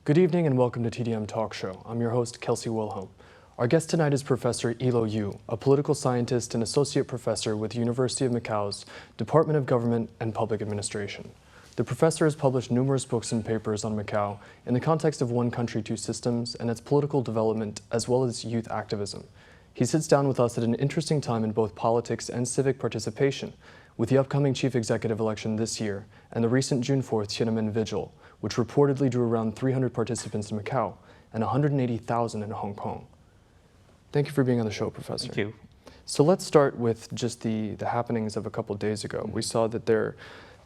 Good evening and welcome to TDM Talk Show. I'm your host, Kelsey Wilhelm. Our guest tonight is Professor Eilo Yu, a political scientist and associate professor with the University of Macau's Department of Government and Public Administration. The professor has published numerous books and papers on Macau in the context of one country, two systems and its political development as well as youth activism. He sits down with us at an interesting time in both politics and civic participation, with the upcoming chief executive election this year and the recent June 4th Tiananmen Vigil, which reportedly drew around 300 participants in Macau and 180,000 in Hong Kong. Thank you for being on the show, Professor. Thank you. So let's start with just the happenings of a couple days ago. We saw that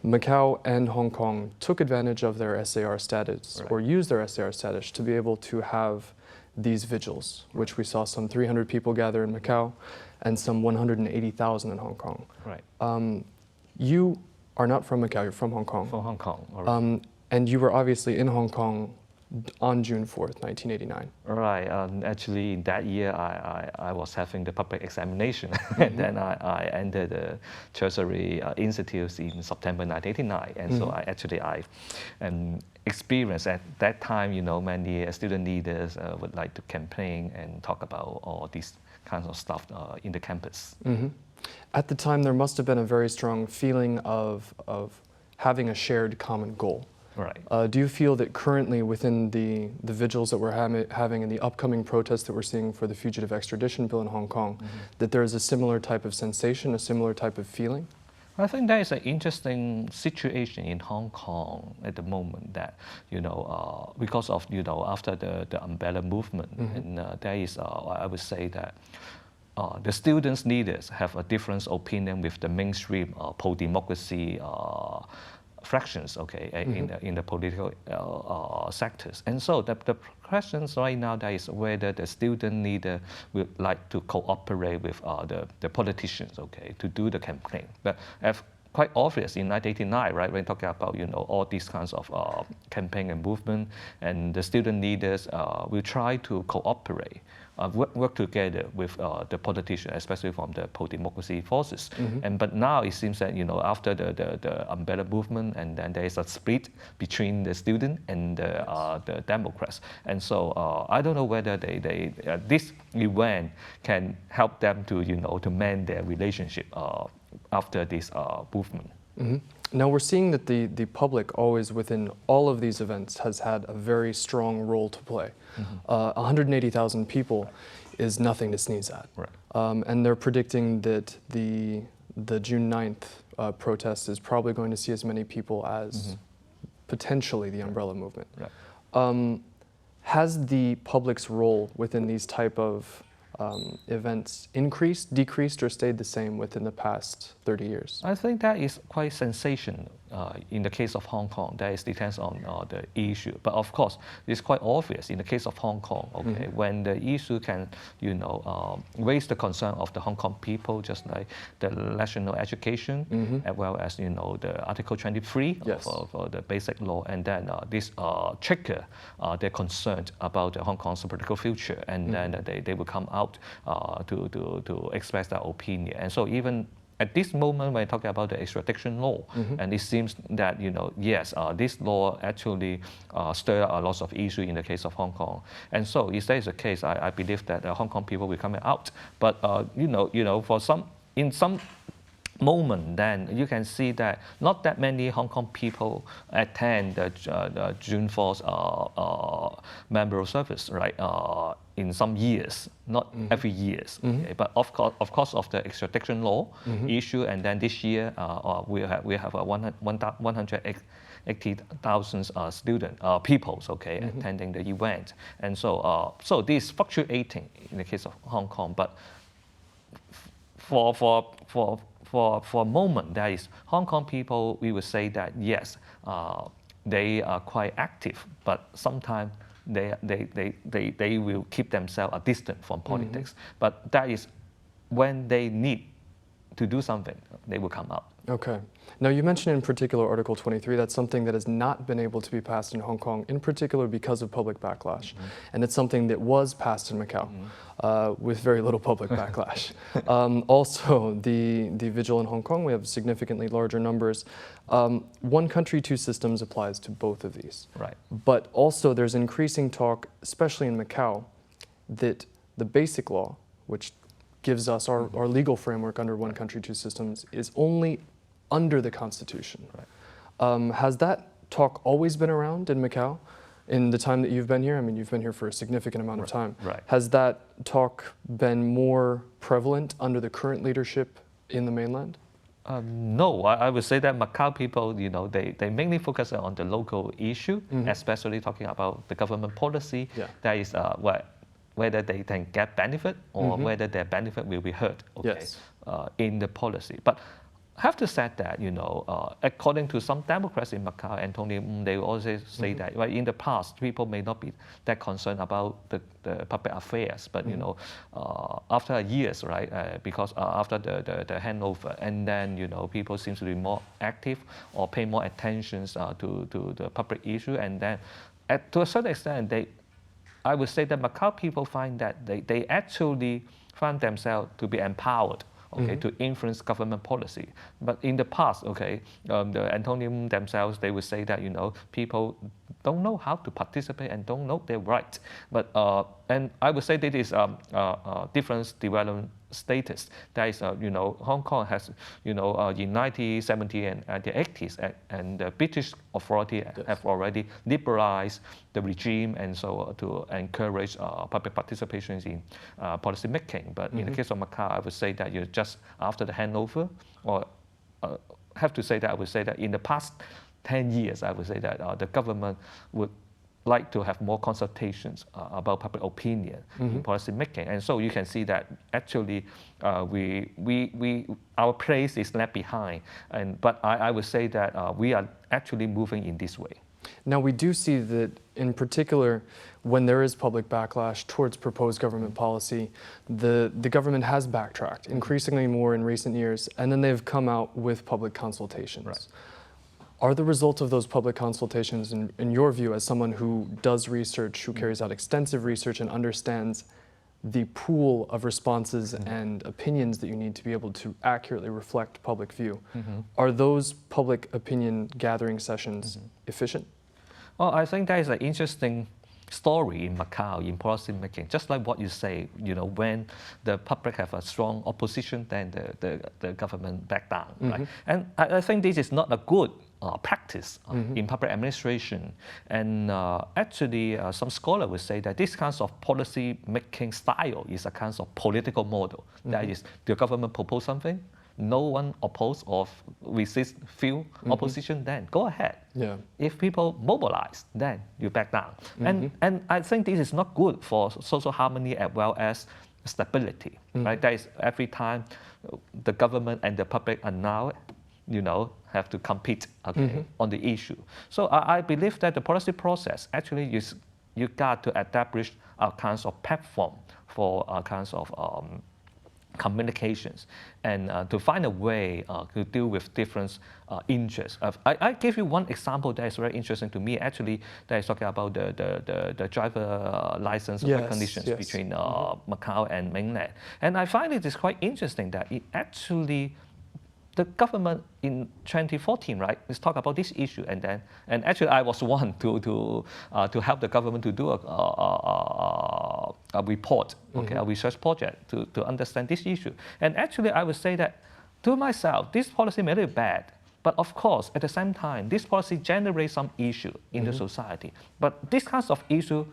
Macau and Hong Kong took advantage of their SAR status, or used their SAR status to be able to have these vigils, which we saw some 300 people gather in Macau and some 180,000 in Hong Kong. Right. You are not from Macau, you're from Hong Kong. From Hong Kong, all right. And you were obviously in Hong Kong on June 4th, 1989. Right. Actually, in that year, I was having the public examination, and then I entered the tertiary institutes in September 1989. And so I experienced at that time, many student leaders would like to campaign and talk about all these kinds of stuff in the campus. At the time, there must have been a very strong feeling of having a shared common goal. Right. Do you feel that currently within the vigils that we're having and the upcoming protests that we're seeing for the fugitive extradition bill in Hong Kong, that there is a similar type of sensation, a similar type of feeling? I think that is an interesting situation in Hong Kong at the moment that, because of, after the umbrella movement, and there is, I would say that the students' leaders have a different opinion with the mainstream pro-democracy fractions, in the political sectors. And so the questions right now that is whether the student leader would like to cooperate with the politicians, to do the campaign. But quite obvious in 1989, right, when talking about, all these kinds of campaign and movement, and the student leaders will try to cooperate, work together with the politicians, especially from the pro-democracy forces. But now it seems that, after the umbrella movement, and then there is a split between the student and the Democrats. And so I don't know whether this event can help them to, to mend their relationship after this movement. Now we're seeing that the public always within all of these events has had a very strong role to play. 180,000 people is nothing to sneeze at. Right. And they're predicting that the June 9th protest is probably going to see as many people as potentially the umbrella movement. Right. Has the public's role within these type of events increased, decreased, or stayed the same within the past 30 years? I think that is quite sensational in the case of Hong Kong. That depends on the issue. But of course, it's quite obvious in the case of Hong Kong, when the issue can, raise the concern of the Hong Kong people, just like the national education, as well as, the Article 23 of the basic law, and then this trigger their concern about the Hong Kong's political future, and then they will come out to express their opinion. And so even at this moment, when talking about the extradition law, and it seems that, yes, this law actually stir a lot of issues in the case of Hong Kong. And so if that is the case, I believe that the Hong Kong people will come out. But, in some moment, then you can see that not that many Hong Kong people attend the June 4th memorial service, right? In some years, not every year. But of course, of the extradition law issue, and then this year we have 180,000 people, attending the event, and so this is fluctuating in the case of Hong Kong, but for a moment, that is Hong Kong people, we would say that yes, they are quite active, but sometimes they will keep themselves a distant from politics. But that is when they need to do something, they will come out. Okay. Now, you mentioned in particular Article 23, that's something that has not been able to be passed in Hong Kong, in particular because of public backlash. And it's something that was passed in Macau with very little public backlash. Also, the vigil in Hong Kong, we have significantly larger numbers. One country, two systems applies to both of these. Right. But also, there's increasing talk, especially in Macau, that the basic law, which gives us our legal framework under one country, two systems, is only under the Constitution. Right. Has that talk always been around in Macau in the time that you've been here? I mean, you've been here for a significant amount of time. Right. Has that talk been more prevalent under the current leadership in the mainland? No, I would say that Macau people, they mainly focus on the local issue, especially talking about the government policy. Yeah. That is whether they can get benefit or whether their benefit will be hurt, yes. In the policy. But I have to say that, according to some Democrats in Macau, Anthony, they also say that in the past, people may not be that concerned about the public affairs, but after years, right, because after the handover, and then people seem to be more active or pay more attention to the public issue, and then to a certain extent, I would say that Macau people find that they actually find themselves to be empowered, to influence government policy. But in the past, the Antonium themselves, they would say that, people don't know how to participate and don't know their rights. But, and I would say that is different development status. That is, Hong Kong has, in 1970 and the 80s, and the British authority have already liberalized the regime, and so to encourage public participation in policy making. But in the case of Macau, I would say that just after the handover, or have to say that I would say that in the past 10 years, I would say that the government would like to have more consultations about public opinion in policy making, and so you can see that actually our place is left behind. But I would say that we are actually moving in this way. Now, we do see that, in particular, when there is public backlash towards proposed government policy, the government has backtracked increasingly more in recent years, and then they've come out with public consultations. Right. Are the results of those public consultations, in your view, as someone who does research, who carries out extensive research and understands the pool of responses and opinions that you need to be able to accurately reflect public view, are those public opinion gathering sessions efficient? Well, I think that is an interesting story in Macau in policy making. Just like what you say, when the public have a strong opposition, then the government back down, right? And I think this is not a good practice in public administration. And actually, some scholars would say that this kind of policy making style is a kind of political model. That is, the government propose something, no one oppose or resist, feel opposition, then go ahead. Yeah. If people mobilize, then you back down. And I think this is not good for social harmony as well as stability. Right? That is, every time the government and the public are now, have to compete on the issue. So I believe that the policy process actually is, you got to establish a kinds of platform for kinds of communications, and to find a way to deal with different interests. I give you one example that is very interesting to me. Actually, that is talking about the driver license recognitions between Macau and mainland. And I find it is quite interesting that it actually, the government in 2014, right, is talk about this issue, and actually I was one to help the government to do a report, a research project to understand this issue. And actually I would say that to myself, this policy may be bad, but of course at the same time, this policy generates some issue in the society. But this kind of issue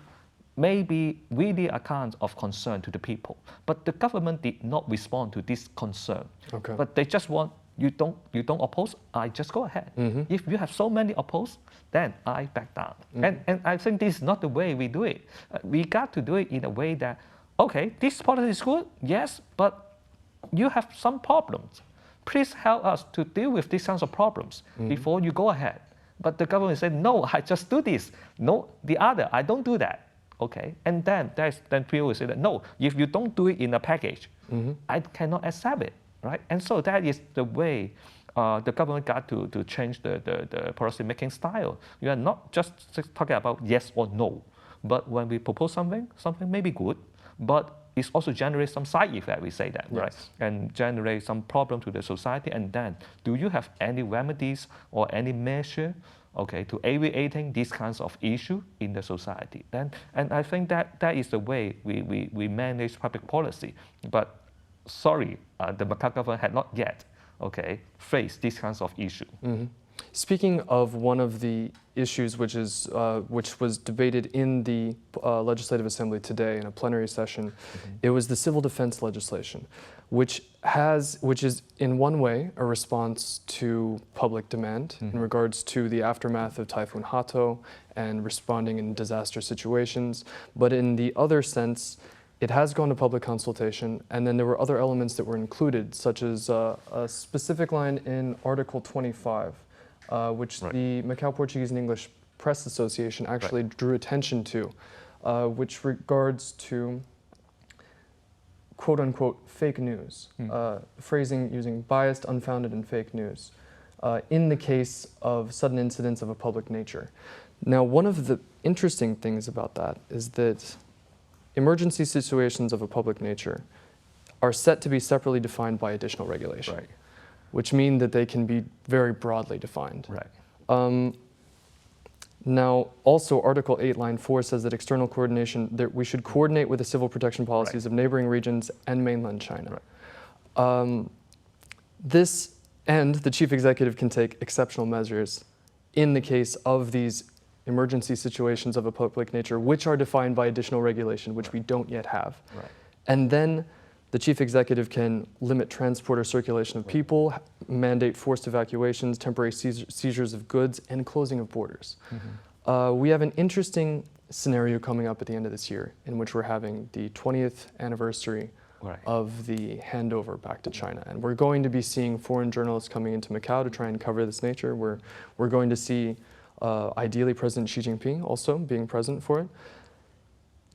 may be really a kind of concern to the people, but the government did not respond to this concern. But they just want, you don't oppose, I just go ahead. If you have so many opposed, then I back down. And I think this is not the way we do it. We got to do it in a way that, okay, this policy is good, yes, but you have some problems. Please help us to deal with these kinds of problems before you go ahead. But the government said, no, I just do this. No, the other, I don't do that. Okay, and then people will say that, no, if you don't do it in a package, I cannot accept it. right? And so that is the way the government got to change the policy making style. You are not just talking about yes or no, but when we propose something may be good, but it also generates some side effect, we say that, right? Yes. And generate some problem to the society. And then, do you have any remedies or any measure, okay, to alleviating these kinds of issue in the society? And I think that is the way we manage public policy. But sorry, the Macau government had not yet, okay, faced these kinds of issue. Mm-hmm. Speaking of one of the issues which was debated in the Legislative Assembly today in a plenary session, it was the civil defense legislation, which is in one way a response to public demand in regards to the aftermath of Typhoon Hato and responding in disaster situations, but in the other sense, it has gone to public consultation, and then there were other elements that were included, such as a specific line in Article 25, which the Macau Portuguese and English Press Association actually drew attention to, which regards to quote-unquote fake news, phrasing using biased, unfounded, and fake news, in the case of sudden incidents of a public nature. Now, one of the interesting things about that is that emergency situations of a public nature are set to be separately defined by additional regulation, which mean that they can be very broadly defined. Now, also Article 8, Line 4 says that external coordination, that we should coordinate with the civil protection policies of neighboring regions and mainland China. This, and the chief executive can take exceptional measures in the case of these emergency situations of a public nature, which are defined by additional regulation, which we don't yet have. And then the chief executive can limit transport or circulation of people, mandate forced evacuations, temporary seizures of goods, and closing of borders. We have an interesting scenario coming up at the end of this year in which we're having the 20th anniversary of the handover back to China. And we're going to be seeing foreign journalists coming into Macau to try and cover this nature. We're going to see ideally President Xi Jinping also being present for it.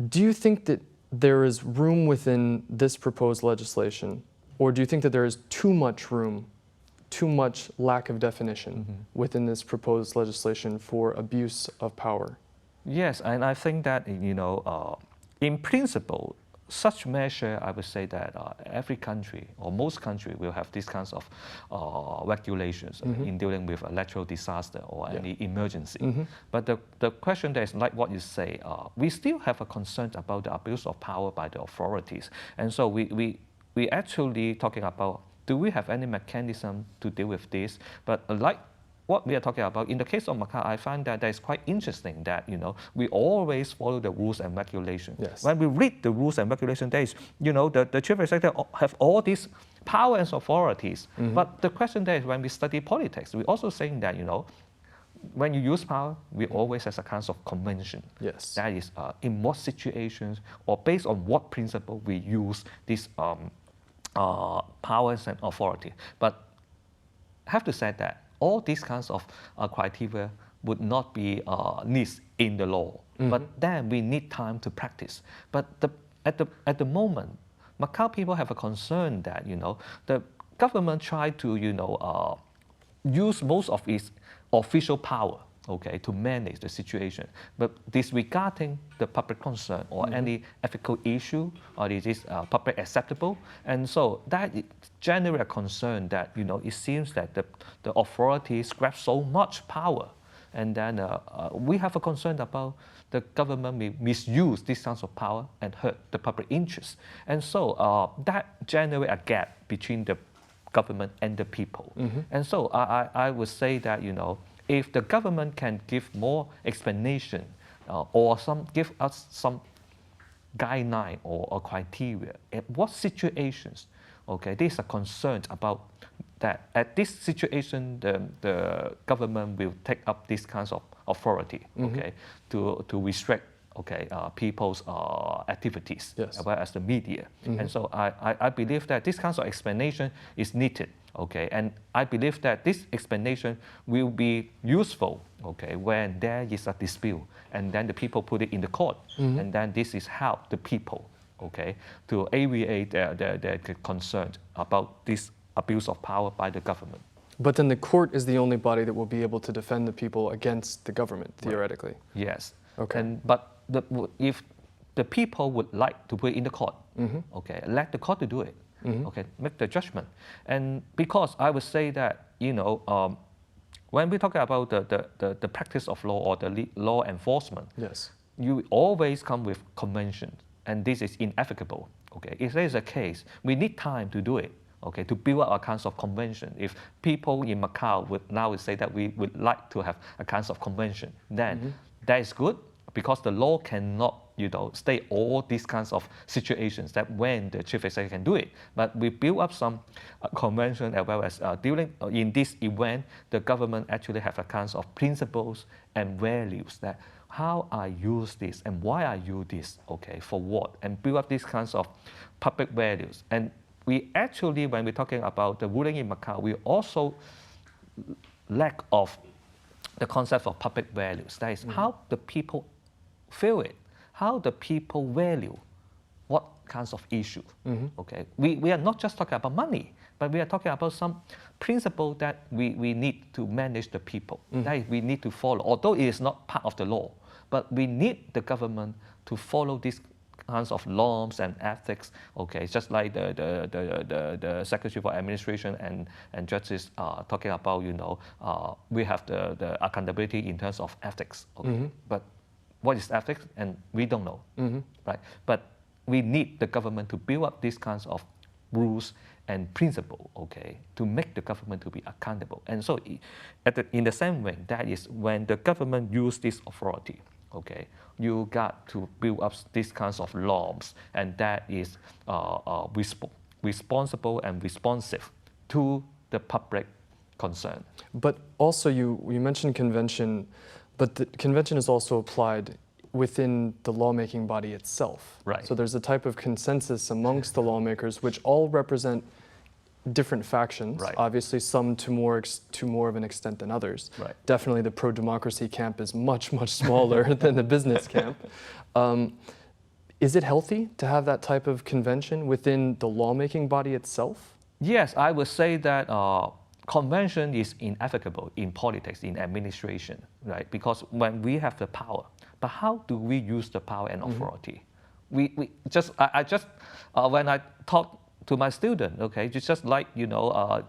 Do you think that there is room within this proposed legislation, or do you think that there is too much room, too much lack of definition within this proposed legislation for abuse of power? Yes, and I think that, in principle, such measure, I would say that every country or most countries will have these kinds of regulations in dealing with a natural disaster or any emergency. But the question there is, like what you say, we still have a concern about the abuse of power by the authorities. And so we actually talking about, do we have any mechanism to deal with this? But like what we are talking about, in the case of Macau, I find that is quite interesting that, we always follow the rules and regulations. When we read the rules and regulations, there is, the chief executive have all these power and authorities. But the question there is, when we study politics, we also saying that, when you use power, we always have a kind of convention. That is, in what situations or based on what principle we use these powers and authority. But I have to say that all these kinds of criteria would not be needs in the law, but then we need time to practice. But at the moment, Macau people have a concern that the government try to use most of its official power, to manage the situation, but disregarding the public concern or any ethical issue, or is this public acceptable? And so that generates a concern that it seems that the authorities grab so much power, and then we have a concern about the government may misuse these kinds of power and hurt the public interest. And so that generates a gap between the government and the people. And so I would say that if the government can give more explanation or give us some guideline or criteria, at what situations, there's a concern about that. At this situation, the government will take up these kinds of authority, to restrict people's activities, as well as the media. And so I believe that this kind of explanation is needed. And I believe that this explanation will be useful, when there is a dispute, and then the people put it in the court, and then this is how the people, okay, to alleviate their concern about this abuse of power by the government. But then the court is the only body that will be able to defend the people against the government, theoretically. Right. Yes. Okay. But if the people would like to put it in the court, okay, let the court to do it, okay, make the judgment. And because I would say that, when we talk about the practice of law or the law enforcement, yes, you always come with conventions, and this is inevitable. Okay, if there is a case, we need time to do it. Okay, to build up a kinds of convention. If people in Macau would now say that we would like to have a kinds of convention, then that is good, because the law cannot, state all these kinds of situations that when the chief executive can do it. But we build up some convention, as well as in this event, the government actually have a kinds of principles and values that how I use this and why I use this, okay, for what, and build up these kinds of public values. And we actually, when we're talking about the ruling in Macau, we also lack of the concept of public values. That is how the people feel it, how the people value what kinds of issue. Okay, we are not just talking about money, but we are talking about some principle that we need to manage the people, that is, we need to follow. Although it is not part of the law, but we need the government to follow these kinds of norms and ethics. Okay, just like the Secretary for Administration and Justice talking about, we have the accountability in terms of ethics. Okay, but what is ethics? And we don't know, right? But we need the government to build up these kinds of rules and principle, okay, to make the government to be accountable. And so, in the same way, that is when the government use this authority. Okay, you got to build up these kinds of norms, and that is responsible and responsive to the public concern. But also, you mentioned convention, but the convention is also applied within the lawmaking body itself. Right. So there's a type of consensus amongst the lawmakers, which all represent different factions, right. Obviously some to more of an extent than others. Right. Definitely the pro-democracy camp is much smaller than the business camp. Is it healthy to have that type of convention within the lawmaking body itself? Yes, I would say that convention is inevitable in politics, in administration, right? Because when we have the power, but how do we use the power and authority? I just when I talk to my student, okay, it's just like, illegal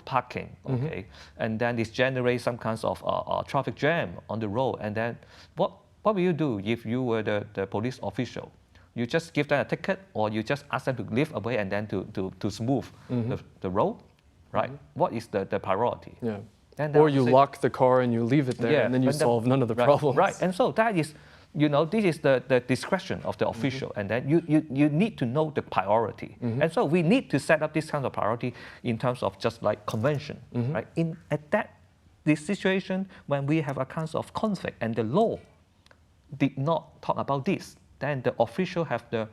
parking, okay, and then this generates some kinds of traffic jam on the road, and then what will you do if you were the police official? You just give them a ticket, or you just ask them to leave away and then to smooth the road, right? What is the priority? Yeah. And or you lock the car and you leave it there, and then you solve none of the problems. Right, and so that is, this is the discretion of the official, and then you need to know the priority. And so we need to set up this kind of priority in terms of just like convention, right? This situation, when we have a kind of conflict and the law did not talk about this, then the official have the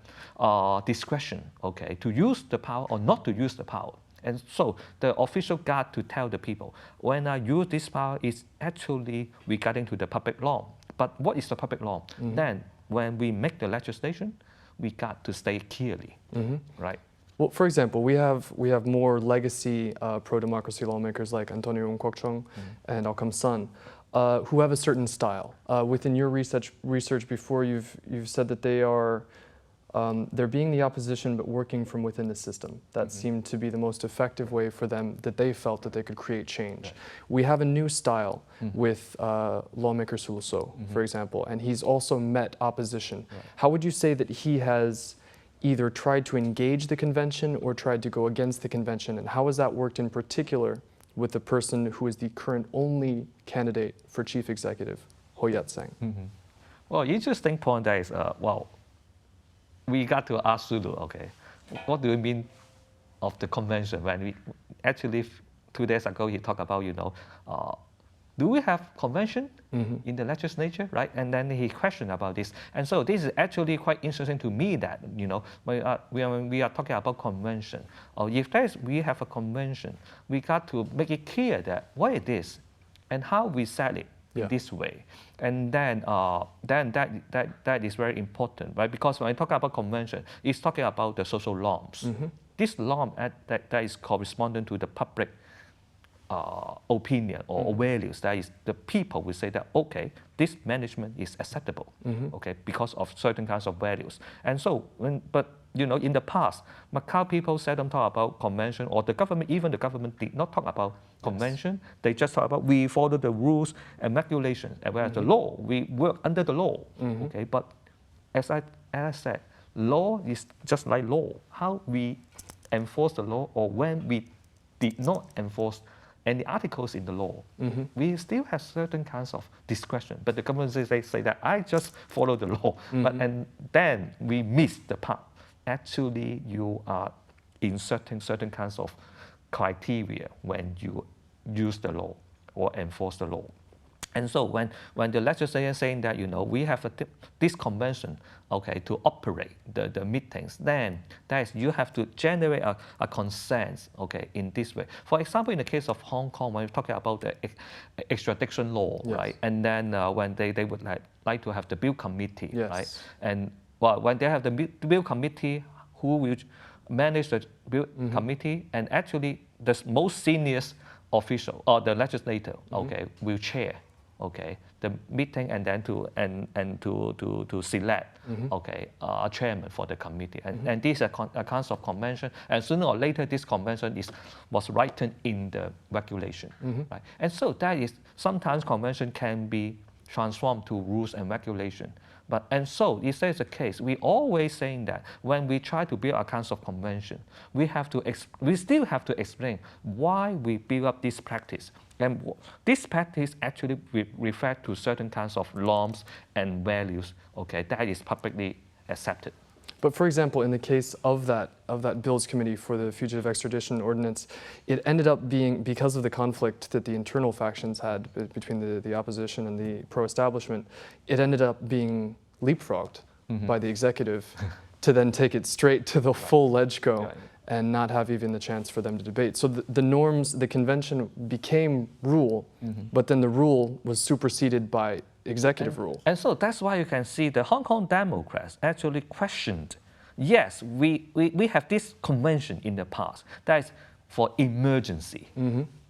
discretion, okay, to use the power or not to use the power. And so the official got to tell the people, when I use this power, it's actually regarding to the public law. But what is the public law? Then when we make the legislation, we got to state clearly, right? Well, for example, we have more legacy pro-democracy lawmakers like Antonio Kwok-chung and Aukam Sun, who have a certain style. Within your research before, you've said that they're being the opposition but working from within the system. That seemed to be the most effective way for them, that they felt that they could create change. Right. We have a new style with lawmaker Sulso, for example, and he's also met opposition. Right. How would you say that he has either tried to engage the convention or tried to go against the convention, and how has that worked in particular with the person who is the current only candidate for chief executive, Ho Yat-seng? Well, interesting point that is, we got to ask Sulu, okay, what do you mean of the convention? When we actually 2 days ago he talked about, do we have convention in the legislature, right? And then he questioned about this. And so this is actually quite interesting to me that, when we are talking about convention, or if we have a convention, we got to make it clear that what it is and how we set it, in this way. And then that is very important, right? Because when I talk about convention, it's talking about the social norms. This norm that is corresponding to the public opinion or values. That is, the people will say that, okay, this management is acceptable, okay, because of certain kinds of values. And so, but you know, in the past, Macau people seldom talk about convention, or the government, even the government did not talk about convention. They just talk about we follow the rules and regulations, and whereas the law, we work under the law, okay. But as I said, law is just like law. How we enforce the law, or when we did not enforce any articles in the law, we still have certain kinds of discretion. But the government say that I just follow the law, and then we miss the part. Actually, you are inserting certain kinds of criteria when you use the law or enforce the law. And so when the legislature is saying that, you know, we have this convention, okay, to operate the meetings, then that is, you have to generate a consent, okay, in this way. For example, in the case of Hong Kong, when we're talking about the extradition law, right? And then when they would like to have the bill committee, right? And well, when they have the bill committee, who will manage the bill committee? And actually, the most senior official or the legislator, okay, will chair, okay, the meeting, and then to select, okay, a chairman for the committee. And these are kinds of convention. And sooner or later, this convention was written in the regulation, right? And so that is, sometimes convention can be transformed to rules and regulation. And so, if that is the case, we always saying that when we try to build a kinds of convention, we still have to explain why we build up this practice. And this practice actually refers to certain kinds of norms and values, okay, that is publicly accepted. But for example, in the case of that Bills Committee for the Fugitive Extradition Ordinance, it ended up being, because of the conflict that the internal factions had between the opposition and the pro-establishment, it ended up being leapfrogged by the executive to then take it straight to the full LegCo and not have even the chance for them to debate. So the norms, the convention became rule, but then the rule was superseded by executive rule. And so that's why you can see the Hong Kong Democrats actually questioned, yes, we have this convention in the past that is for emergency.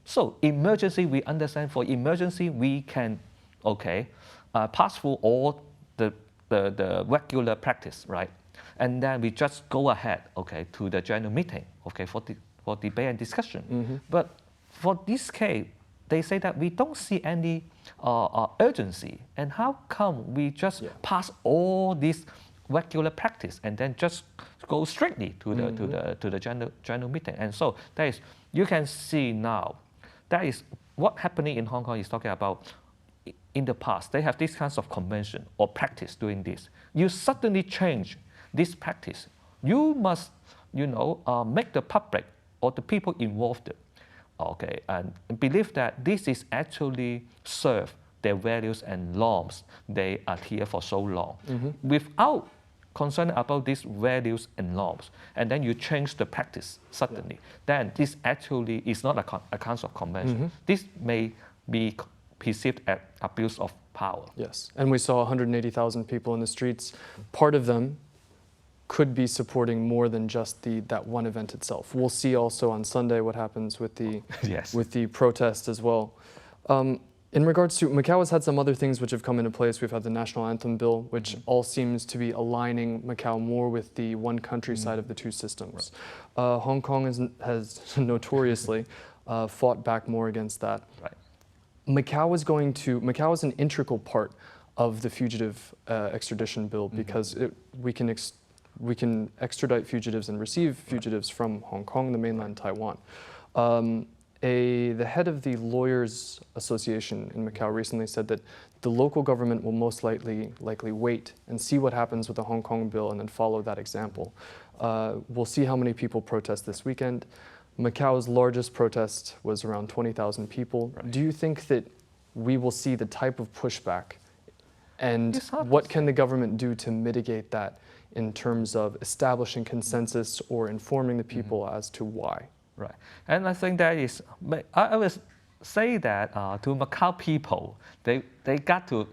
So emergency, we understand, for emergency we can, okay, pass through all the regular practice, right? And then we just go ahead, okay, to the general meeting, okay, for debate and discussion. But for this case, they say that we don't see any urgency. And how come we just pass all this regular practice and then just go straightly to the general meeting? And so that is, you can see now, that is what happening in Hong Kong is talking about. In the past, they have this kinds of convention or practice doing this. You suddenly change this practice. You must, you know, make the public or the people involved, okay, and believe that this is actually serve their values and norms they adhere for so long, without concern about these values and norms, and then you change the practice suddenly. Then this actually is not a kind of convention. This may be perceived as abuse of power. Yes, and we saw 180,000 people in the streets. Part of them could be supporting more than just that one event itself. We'll see also on Sunday what happens with the with the protest as well. In regards to, Macau has had some other things which have come into place. We've had the national anthem bill, which all seems to be aligning Macau more with the one country side of the two systems. Hong Kong has notoriously fought back more against that. Macau is an integral part of the fugitive extradition bill because we can extradite fugitives and receive fugitives from Hong Kong, the mainland Taiwan. The head of the Lawyers Association in Macau recently said that the local government will most likely wait and see what happens with the Hong Kong bill and then follow that example. We'll see how many people protest this weekend. Macau's largest protest was around 20,000 people. Do you think that we will see the type of pushback? And what can the government do to mitigate that in terms of establishing consensus or informing the people as to why? Right. And I think that is, I was say that to Macau people, they got to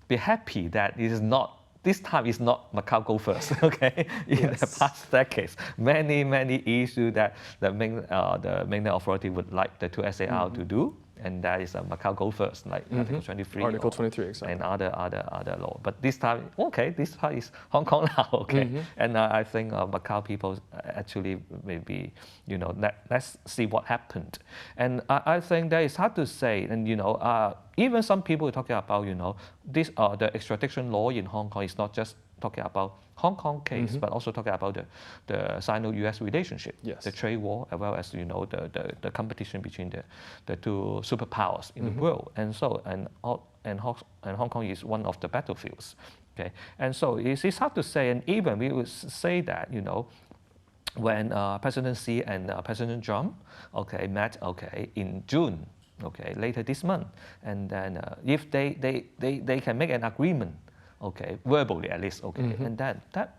be happy that it is not, this time is not Macau go first, okay? In the past decades, many issues that the mainland authority would like the two SAR to do, and that is Macau go first, like Article 23. Article 23, exactly. And other law. But this time, okay, this part is Hong Kong now, okay? And I think Macau people actually maybe, you know, let's see what happened. And I think that is hard to say, and you know, even some people are talking about, you know, this the extradition law in Hong Kong is not just talking about Hong Kong case, but also talking about the Sino-US relationship, the trade war, as well as, you know, the competition between the two superpowers in the world. And so, and Hong Kong is one of the battlefields, okay? And so it's hard to say, and even we would say that, you know, when President Xi and President Trump, okay, met, okay, in June, okay, later this month, and then if they can make an agreement, okay, verbally at least, okay, and then that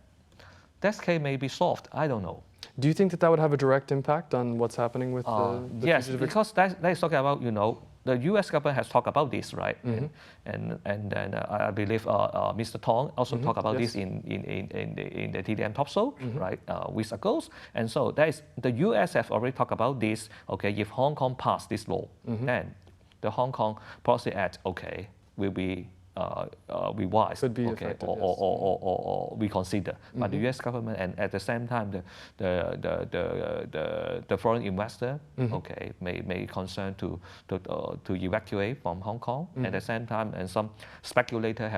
case may be solved. I don't know. Do you think that that would have a direct impact on what's happening with the yes, because that is talking about, you know, the U.S. government has talked about this, right? And then I believe Mr. Tong also talked about this in the TDM Top Show, right, weeks ago. And so that is, the U.S. have already talked about this. Okay, if Hong Kong pass this law, then the Hong Kong Policy Act, okay, will be revised, could be okay, effective, or reconsider by the U.S. government, and at the same time, the foreign investor, okay, may concern to evacuate from Hong Kong. At the same time, and some speculator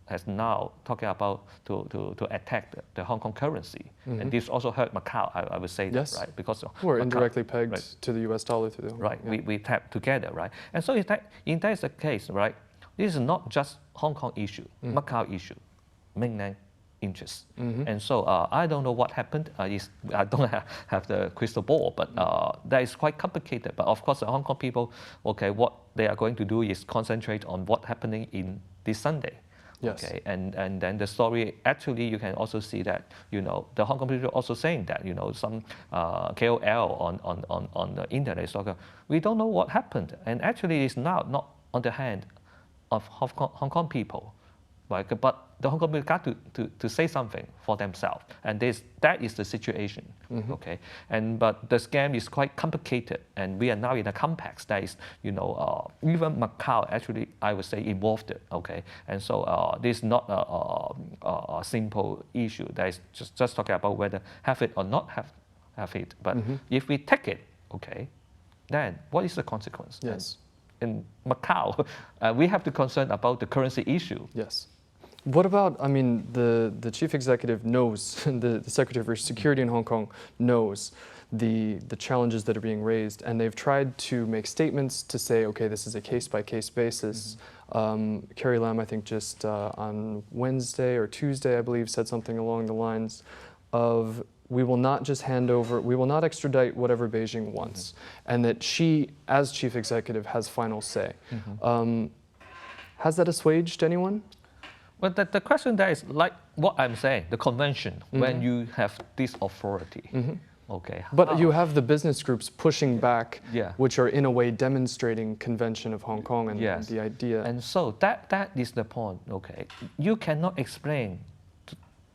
has now talking about to attack the Hong Kong currency, and this also hurt Macau. I would say that, right, because we're Macau, indirectly pegged right, to the U.S. dollar through the right. We tap together, right, and so if that is the case, right. This is not just Hong Kong issue, Macau issue, mainland interest. And so I don't know what happened. I don't have the crystal ball, but that is quite complicated. But of course, the Hong Kong people, okay, what they are going to do is concentrate on what's happening in this Sunday. Yes. Okay, and then the story, actually, you can also see that, you know, the Hong Kong people also saying that, you know, some KOL on the internet is talking, we don't know what happened. And actually, it's now not on the hand of Hong Kong people, right? But the Hong Kong people got to say something for themselves, and that is the situation, okay? But the scam is quite complicated, and we are now in a complex that is, you know, even Macau actually, I would say, involved, okay? And so this is not a simple issue that is just talking about whether have it or not have it. But if we take it, okay, then what is the consequence? Yes. In Macau, we have to concern about the currency issue. Yes. What about, I mean, the chief executive knows, the Secretary for Security in Hong Kong knows the challenges that are being raised, and they've tried to make statements to say, okay, this is a case-by-case basis. Carrie Lam, I think just on Wednesday or Tuesday, I believe, said something along the lines of, we will not just hand over, we will not extradite whatever Beijing wants, and that she, as chief executive, has final say. Has that assuaged anyone? Well, the question there is like what I'm saying, the convention, when you have this authority, okay. But you have the business groups pushing back, Yeah. which are in a way demonstrating Convention of Hong Kong and Yes. the idea. And so that is the point, okay. You cannot explain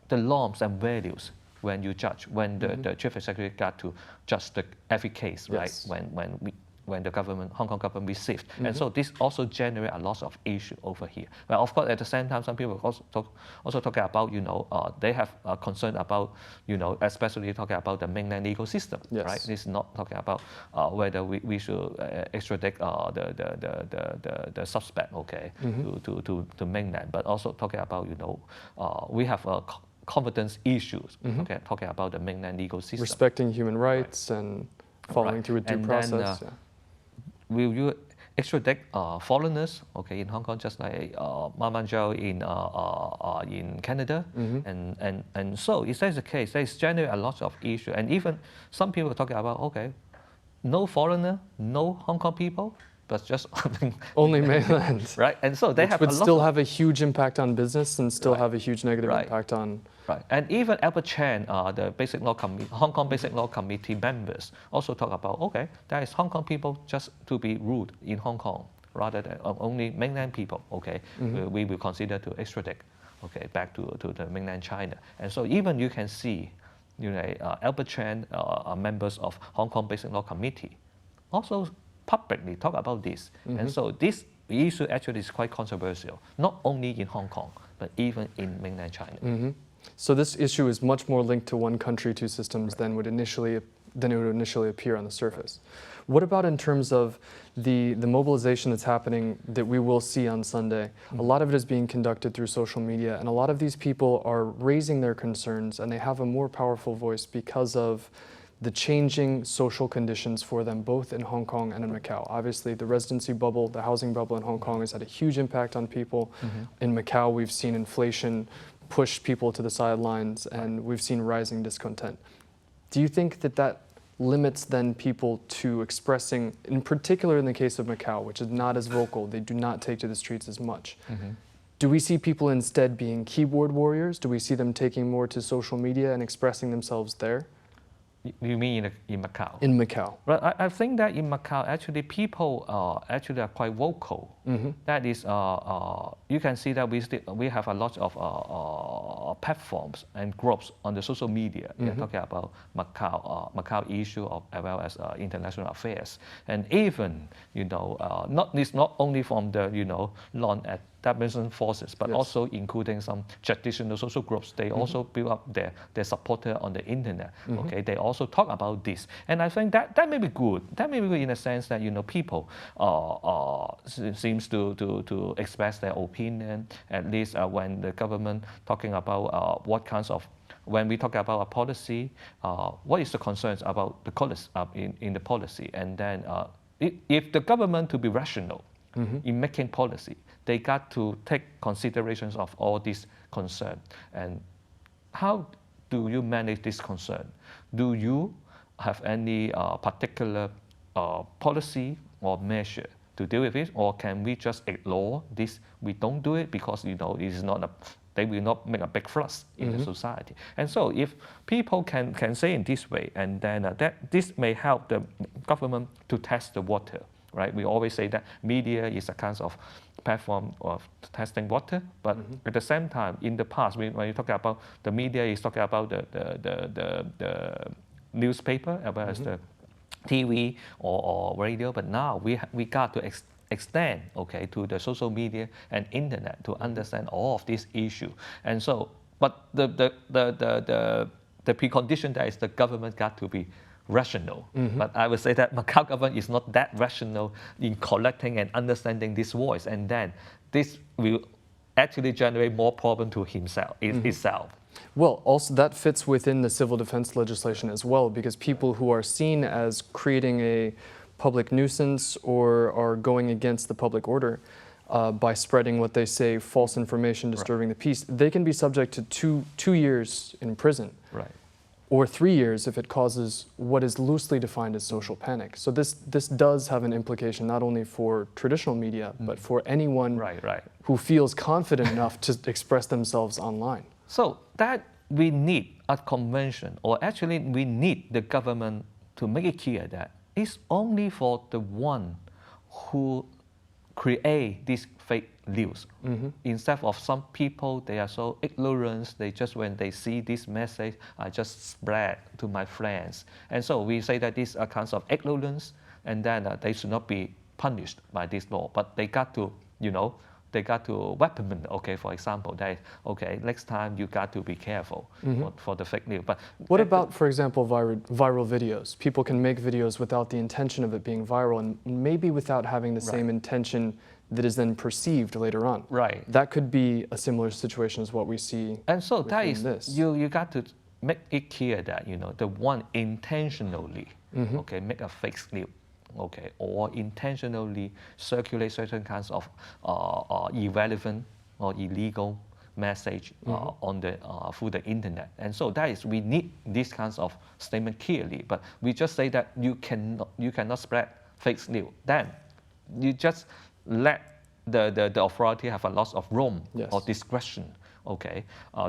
the norms and values when you judge, when the chief executive got to judge every case, right? Yes. When the government, Hong Kong government received. And so this also generates a lot of issue over here. But of course, at the same time, some people also talking about, you know, they have concern about, you know, especially talking about the mainland legal system, Yes. right? This is not talking about whether we should extradite the suspect, okay, to mainland, but also talking about, you know, we have confidence issues, okay, talking about the mainland legal system. Respecting human rights and following through with due process. Will you extradite foreigners, okay, in Hong Kong, just like Mama Zhao in Canada? And so if that's the case, there's generally a lot of issue. And even some people are talking about, okay, no foreigner, no Hong Kong people, but just Only mainland. right? And so they Which have would a lot still of, have a huge impact on business and still Right. have a huge negative Right. impact on. Right, and even Albert Chan, the Basic Law Hong Kong Basic Law Committee members also talk about, okay, there is Hong Kong people just to be ruled in Hong Kong rather than only mainland people, okay, we will consider to extradite, okay, back to the mainland China. And so even you can see, Albert Chan are members of Hong Kong Basic Law Committee also publicly talk about this. And so this issue actually is quite controversial, not only in Hong Kong, but even in mainland China. So this issue is much more linked to one country, two systems than it would initially appear on the surface. What about in terms of the mobilization that's happening that we will see on Sunday? A lot of it is being conducted through social media, and a lot of these people are raising their concerns, and they have a more powerful voice because of the changing social conditions for them, both in Hong Kong and in Macau. Obviously, the residency bubble, the housing bubble in Hong Kong has had a huge impact on people. In Macau, we've seen inflation push people to the sidelines, and we've seen rising discontent. Do you think that that limits then people to expressing, in particular in the case of Macau, which is not as vocal, they do not take to the streets as much? Do we see people instead being keyboard warriors? Do we see them taking more to social media and expressing themselves there? You mean in Macau? In Macau. Well, I think that in Macau, actually, people actually are quite vocal. That is, you can see that we have a lot of platforms and groups on the social media talking about Macau issue as well as international affairs, and even it's not only from the non-establishment forces, but also including some traditional social groups. They also build up their supporter on the internet. Okay, they also talk about this, and I think that may be good. That may be good in a sense that people seems to express their opinion, at least when the government talking about what kinds of, when we talk about a policy, what is the concerns about the policy in the policy, and then if the government to be rational in making policy, they got to take considerations of all these concerns. And how do you manage this concern? Do you have any particular policy or measure to deal with it, or can we just ignore this? We don't do it because it is not they will not make a big fuss in the society. And so if people can say in this way, and then this may help the government to test the water, right? We always say that media is a kind of platform of testing water, but at the same time, in the past, when you talk about the media, is talking about the newspaper as well as the TV or radio, but now we got to extend to the social media and internet to understand all of these issues. And so, but the precondition that is the government got to be rational. But I would say that Macau government is not that rational in collecting and understanding this voice, and then this will actually generate more problem to itself. Well, also that fits within the civil defense legislation as well, because people who are seen as creating a public nuisance or are going against the public order by spreading what they say false information disturbing the peace, they can be subject to two years in prison. Right. Or 3 years if it causes what is loosely defined as social panic. So this does have an implication not only for traditional media, but for anyone who feels confident enough to express themselves online. So that we need a convention, or actually we need the government to make it clear that it's only for the one who create this fake news. Instead of some people, they are so ignorant, they just, when they see this message, I just spread to my friends. And so we say that these are kinds of ignorance, and then they should not be punished by this law, but they got to, they got to weapon, for example, that, next time you got to be careful for the fake news. But what about, for example, viral videos? People can make videos without the intention of it being viral, and maybe without having the same intention that is then perceived later on. Right. That could be a similar situation as what we see. And so that is, this. you got to make it clear that, the one intentionally, make a fake news, or intentionally circulate certain kinds of irrelevant or illegal message on the through the internet. And so that is, we need these kinds of statement clearly, but we just say that you cannot spread fake news. Then you just let the authority have a lot of room Yes. or discretion, okay,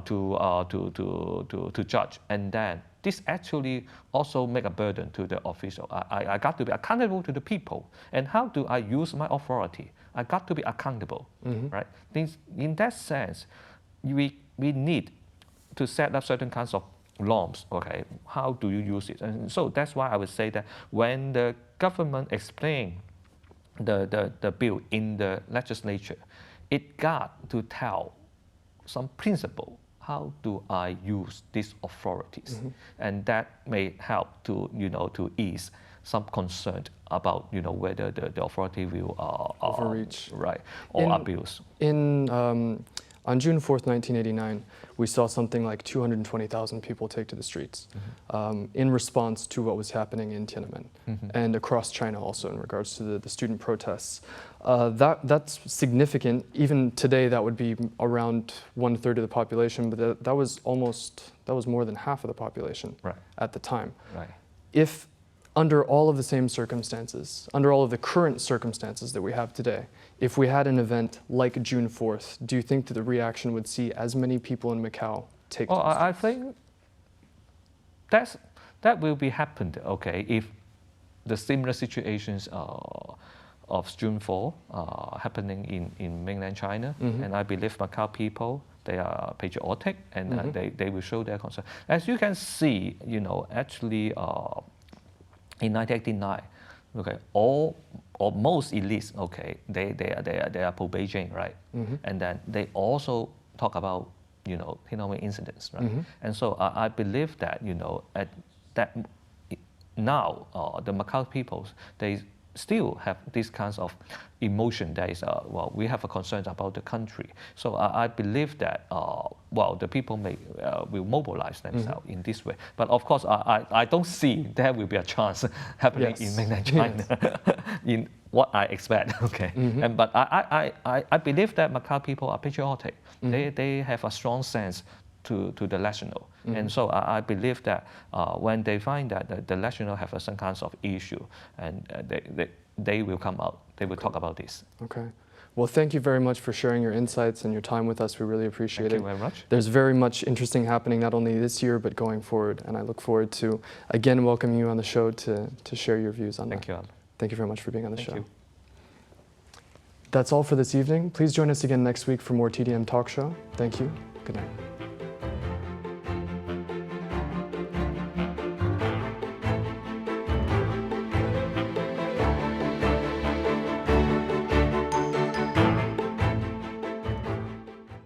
to judge, and then this actually also make a burden to the official. I got to be accountable to the people, and how do I use my authority? I got to be accountable, right? In that sense, we need to set up certain kinds of norms, okay? How do you use it? And so that's why I would say that when the government explain the bill in the legislature, it got to tell some principle. How do I use these authorities? And that may help to, to ease some concern about, whether the authority will Overreach. right, or abuse. On June 4th, 1989, we saw something like 220,000 people take to the streets in response to what was happening in Tiananmen and across China also in regards to the student protests. That's significant. Even today, that would be around 1/3 of the population, but that was more than half of the population at the time. Right. If under all of the same circumstances, under all of the current circumstances that we have today, if we had an event like June 4th, do you think that the reaction would see as many people in Macau take to the streets? I think that will be happened, okay, if the similar situations of June 4 happening in mainland China, and I believe Macau people, they are patriotic, and they will show their concern. As you can see, actually, in 1989, okay, all or most elites, okay, they are pro-Beijing, right? And then they also talk about, Tiananmen incidents, right? And so I believe that, at that now the Macau peoples, they still have these kinds of emotion that is, we have a concern about the country. So I believe that, the people will mobilize themselves in this way. But of course, I don't see there will be a chance happening in mainland China in what I expect, okay? But I believe that Macau people are patriotic. They have a strong sense to the national. And so I believe that when they find that the national have some kinds of issue, and they will come out, they will talk about this. Okay. Well, thank you very much for sharing your insights and your time with us. We really appreciate it. Thank you very much. There's very much interesting happening not only this year, but going forward. And I look forward to, again, welcoming you on the show to share your views on that. Thank you, Al. Thank you very much for being on the show. You. That's all for this evening. Please join us again next week for more TDM Talk Show. Thank you. Good night.